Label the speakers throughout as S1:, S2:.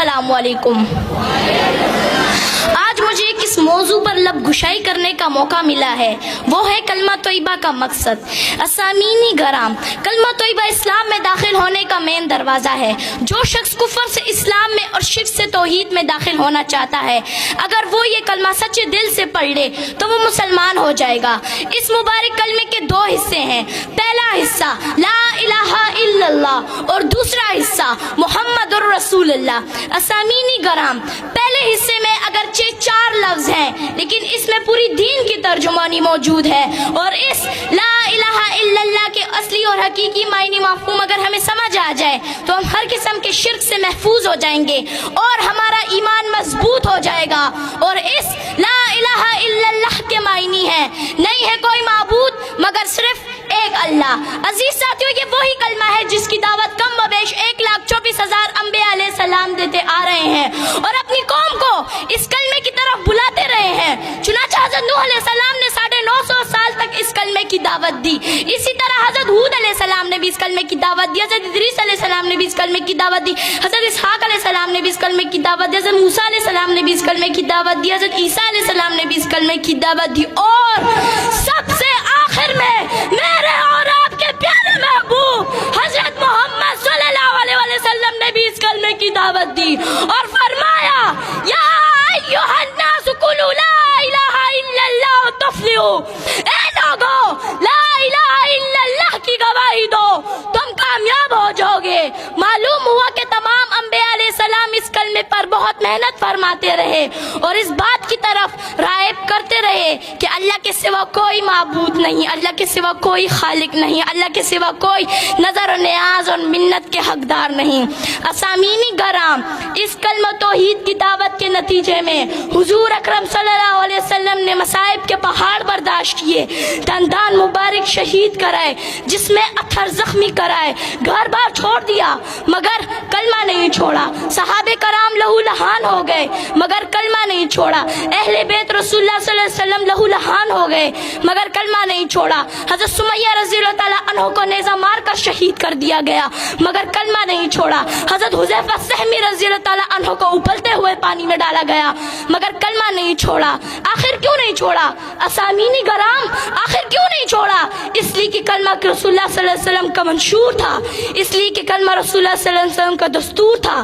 S1: السلام علیکم۔ آج مجھے کس موضوع پر لب گشائی کرنے کا موقع ملا ہے وہ ہے کلمہ طیبہ کا مقصد۔ اسامینی گرام، کلمہ طیبہ اسلام میں داخل ہونے کا مین دروازہ ہے۔ جو شخص کفر سے اسلام میں اور شرک سے توحید میں داخل ہونا چاہتا ہے، اگر وہ یہ کلمہ سچے دل سے پڑھ لے تو وہ مسلمان ہو جائے گا۔ اس مبارک کلمے کے دو حصے ہیں، پہلا حصہ لا الہ الا اللہ اور دوسرا حصہ محمد الرسول اللہ۔ اسامینی گرام، پہلے حصے میں اگرچہ 4 لفظ ہیں لیکن اس میں پوری دین کی ترجمانی موجود ہے، اور اس لا الہ الا اللہ کے اصلی اور حقیقی معنی مفہوم اگر ہمیں سمجھ آ جائے تو ہم ہر قسم کے شرک سے محفوظ ہو جائیں گے اور ہمارا ایمان مضبوط ہو جائے گا۔ اور اس لا الہ الا اللہ کے معنی ہے نہیں ہے کوئی معبود مگر صرف ایک اللہ۔ عزیز ساتھیو، یہ وہی کلمہ ہے جس کی دعوت کم و بیش 1,24,000 انبیاء علیہ السلام دیتے آ رہے ہیں اور اپنی قوم کو اس کلمے کی طرف بلاتے رہے ہیں۔ چنانچہ حضرت نوح علیہ السلام نے 950 سال تک اس کلمے کی دعوت دی، اسی طرح حضرت ہود علیہ السلام نے بھی اس کلمے کی دعوت دی، حضرت ادریس علیہ السلام نے بھی اس کلمے کی دعوت دی، حضرت اسحاق علیہ السلام نے بھی اس کلمے کی دعوت دی، حضرت موسیٰ علیہ السلام نے بھی اس کلمے کی دعوت دی، حضرت عیسیٰ علیہ السلام نے بھی اس کلمے کی دعوت دی، اور سب سے آخر میں میرے اور آپ کے پیارے محبوب حضرت محمد صلی اللہ علیہ وسلم نے بھی اس کلمے کی دعوت دی اور فرمایا یا ایھا الناس قولوا لا الہ الا اللہ تفلحوا، اے لوگو لا الہ الا اللہ کی گواہی دو تم کامیاب ہو جاؤ گے۔ معلوم ہوا کہ تمام انبیاء علیہ السلام اس کلمے پر بہت محنت فرماتے رہے اور اس بات کی طرف راغب کرتے رہے کہ اللہ کے سوا کوئی معبود نہیں، اللہ کے سوا کوئی خالق نہیں، اللہ کے سوا کوئی نظر و نیاز اور منت کے حقدار نہیں۔ اسامینی گرام، اس کلمہ توحید کی دعوت کے نتیجے میں حضور اکرم صلی اللہ علیہ وسلم نے مصائب کے پہاڑ برداشت کیے، دندان مبارک شہید کرائے، جس میں اتھر زخمی کرائے، گھر بار چھوڑ دیا مگر کلمہ نہیں چھوڑا، صحابہ کرام لہو لہان ہو گئے مگر کلمہ نہیں چھوڑا، اہل بیت رسول اللہ صلی اللہ علیہ وسلم لہو لہان ہو گئے مگر کلمہ نہیں چھوڑا، حضرت سمیہ رضی اللہ تعالیٰ عنہ کو نیزہ مار کر شہید کر دیا گیا مگر کلمہ نہیں چھوڑا، حضرت حذیفہ سہمی رضی اللہ تعالیٰ عنہ کو ابلتے ہوئے پانی میں ڈالا گیا مگر کلمہ نہیں چھوڑا۔ آخر کیوں نہیں چھوڑا؟ اسامینی گرام، آخر کیوں نہیں چھوڑا؟ اس لیے کہ کلمہ رسول اللہ صلی اللہ علیہ وسلم کا منشور تھا، اس لیے کہ کلمہ رسول اللہ صلی اللہ علیہ وسلم کا دستور تھا۔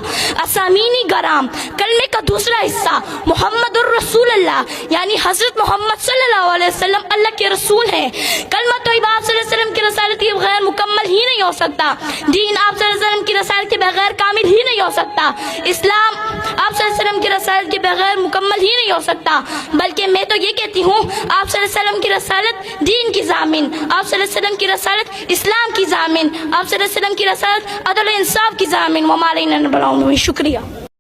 S1: اسامینی گرام، کلمے کا دوسرا حصہ محمد الرسول اللہ، یعنی حضرت محمد صلی اللہ علیہ وسلم اللہ کے رسول ہیں۔ کلمہ طیبہ آپ صلی اللہ علیہ وسلم کی رسالت کے بغیر مکمل ہی نہیں ہو سکتا، دین آپ صلی اللہ علیہ وسلم کی رسالت کے بغیر کامل ہی نہیں ہو سکتا، اسلام آپ صلی اللہ علیہ وسلم کی رسالت کے بغیر مکمل ہی نہیں ہو سکتا، بلکہ میں تو یہ کہتی ہوں آپ صلی اللہ علیہ وسلم کی رسالت دین کی ضامن، آپ صلی اللہ علیہ وسلم کی رسالت اسلام کی ضامن، آپ صلی اللہ علیہ وسلم کی رسالت عدل و انصاف کی ضامن۔ وما علینا الا البلاغ۔ شکریہ۔